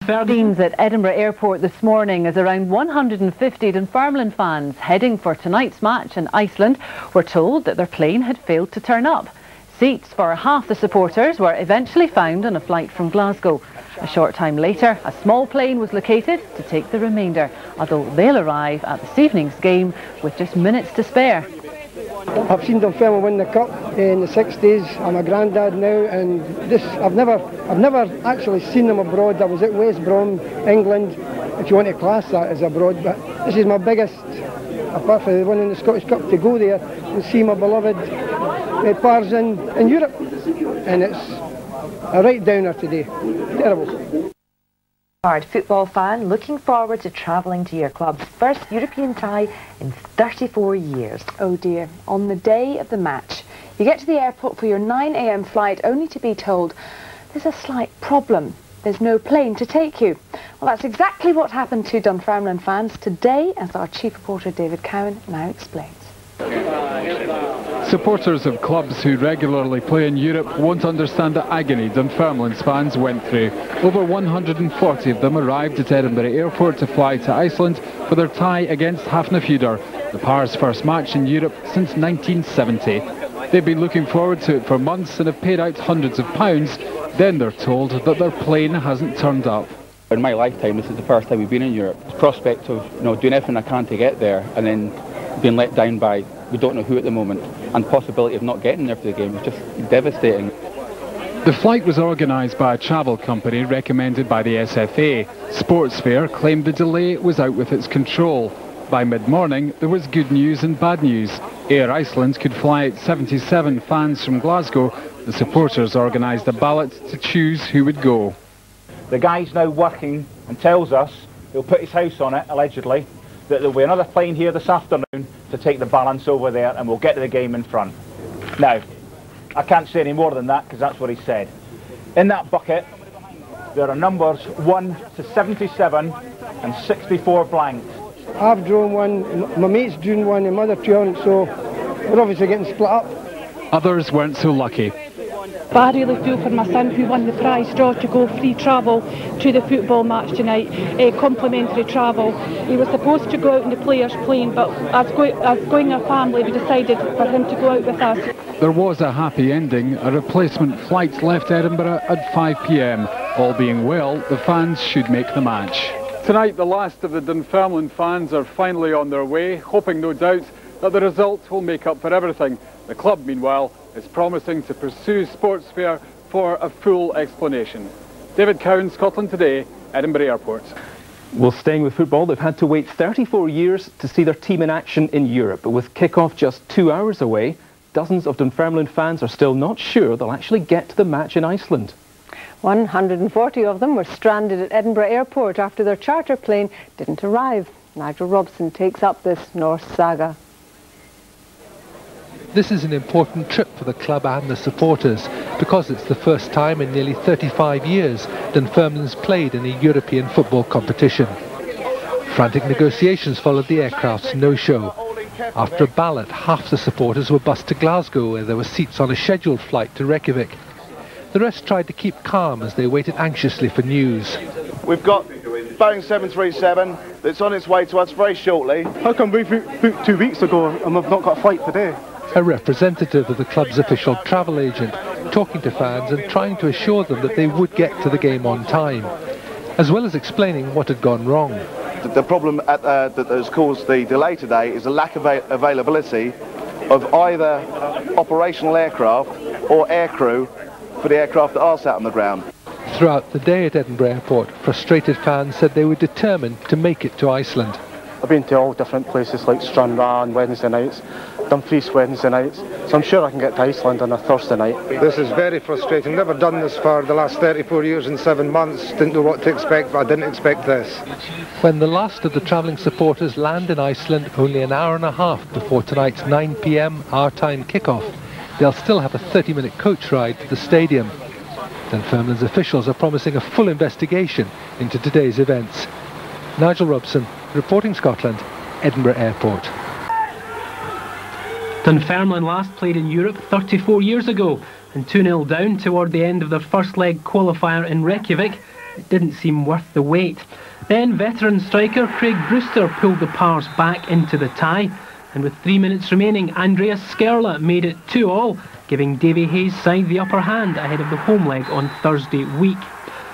Scenes at Edinburgh Airport this morning as around 150 Dunfermline fans heading for tonight's match in Iceland were told that their plane had failed to turn up. Seats for half the supporters were eventually found on a flight from Glasgow. A short time later, a small plane was located to take the remainder, although they'll arrive at this evening's game with just minutes to spare. I've seen Dunfermline win the cup in the 60s. I'm a granddad now, and I've never actually seen them abroad. I was at West Brom, England, if you want to class that as abroad, but this is my biggest, apart from winning the Scottish Cup, to go there and see my beloved players in Europe, and it's a right downer today. Terrible. Hard football fan looking forward to travelling to your club's first European tie in 34 years. Oh dear, on the day of the match. You get to the airport for your 9 AM flight only to be told there's a slight problem. There's no plane to take you. Well, that's exactly what happened to Dunfermline fans today, as our chief reporter David Cowan now explains. Supporters of clubs who regularly play in Europe won't understand the agony Dunfermline's fans went through. Over 140 of them arrived at Edinburgh Airport to fly to Iceland for their tie against Hafnarfjörður, the Pars' first match in Europe since 1970. They've been looking forward to it for months and have paid out hundreds of pounds. Then they're told that their plane hasn't turned up. In my lifetime, this is the first time we've been in Europe. The prospect of doing everything I can to get there and then being let down by we don't know who at the moment, and possibility of not getting there for the game is just devastating. The flight was organised by a travel company recommended by the SFA. Sportsfair claimed the delay was out with its control. By mid-morning, there was good news and bad news. Air Iceland could fly out 77 fans from Glasgow. The supporters organised a ballot to choose who would go. The guy's now working and tells us, he'll put his house on it, allegedly, that there'll be another plane here this afternoon to take the balance over there and we'll get to the game in front. Now, I can't say any more than that because that's what he said. In that bucket, there are numbers 1 to 77 and 64 blanks. I've drawn one, my mate's drawn one, and my other two aren't, so we're obviously getting split up. Others weren't so lucky. But I really feel for my son who won the prize draw to go free travel to the football match tonight, complimentary travel. He was supposed to go out in the players' plane, but as going a family, we decided for him to go out with us. There was a happy ending. A replacement flight left Edinburgh at 5 PM. All being well, the fans should make the match. Tonight, the last of the Dunfermline fans are finally on their way, hoping no doubt that the result will make up for everything. The club, meanwhile, is promising to pursue Sportsfair for a full explanation. David Cowan, Scotland Today, Edinburgh Airport. Well, staying with football, they've had to wait 34 years to see their team in action in Europe. But with kick-off just 2 hours away, dozens of Dunfermline fans are still not sure they'll actually get to the match in Iceland. 140 of them were stranded at Edinburgh Airport after their charter plane didn't arrive. Nigel Robson takes up this Norse saga. This is an important trip for the club and the supporters because it's the first time in nearly 35 years Dunfermline's played in a European football competition. Frantic negotiations followed the aircraft's no-show. After a ballot, half the supporters were bused to Glasgow where there were seats on a scheduled flight to Reykjavik. The rest tried to keep calm as they waited anxiously for news. We've got Boeing 737 that's on its way to us very shortly. How come we booked 2 weeks ago and we've not got a flight today? A representative of the club's official travel agent, talking to fans and trying to assure them that they would get to the game on time, as well as explaining what had gone wrong. The problem that has caused the delay today is a lack of availability of either operational aircraft or aircrew for the aircraft that are sat on the ground. Throughout the day at Edinburgh Airport, frustrated fans said they were determined to make it to Iceland. I've been to all different places like Stranraer on Wednesday nights, Dumfries Wednesday nights, so I'm sure I can get to Iceland on a Thursday night. This is very frustrating. Never done this for the last 34 years and 7 months. Didn't know what to expect, but I didn't expect this. When the last of the travelling supporters land in Iceland only an hour and a half before tonight's 9 PM our time kick-off, they'll still have a 30-minute coach ride to the stadium. Dunfermline's officials are promising a full investigation into today's events. Nigel Robson, reporting Scotland, Edinburgh Airport. Dunfermline last played in Europe 34 years ago, and 2-0 down toward the end of their first leg qualifier in Reykjavik, it didn't seem worth the wait. Then veteran striker Craig Brewster pulled the Pars back into the tie, and with 3 minutes remaining, Andreas Skerla made it 2-2, giving Davy Hayes' side the upper hand ahead of the home leg on Thursday week.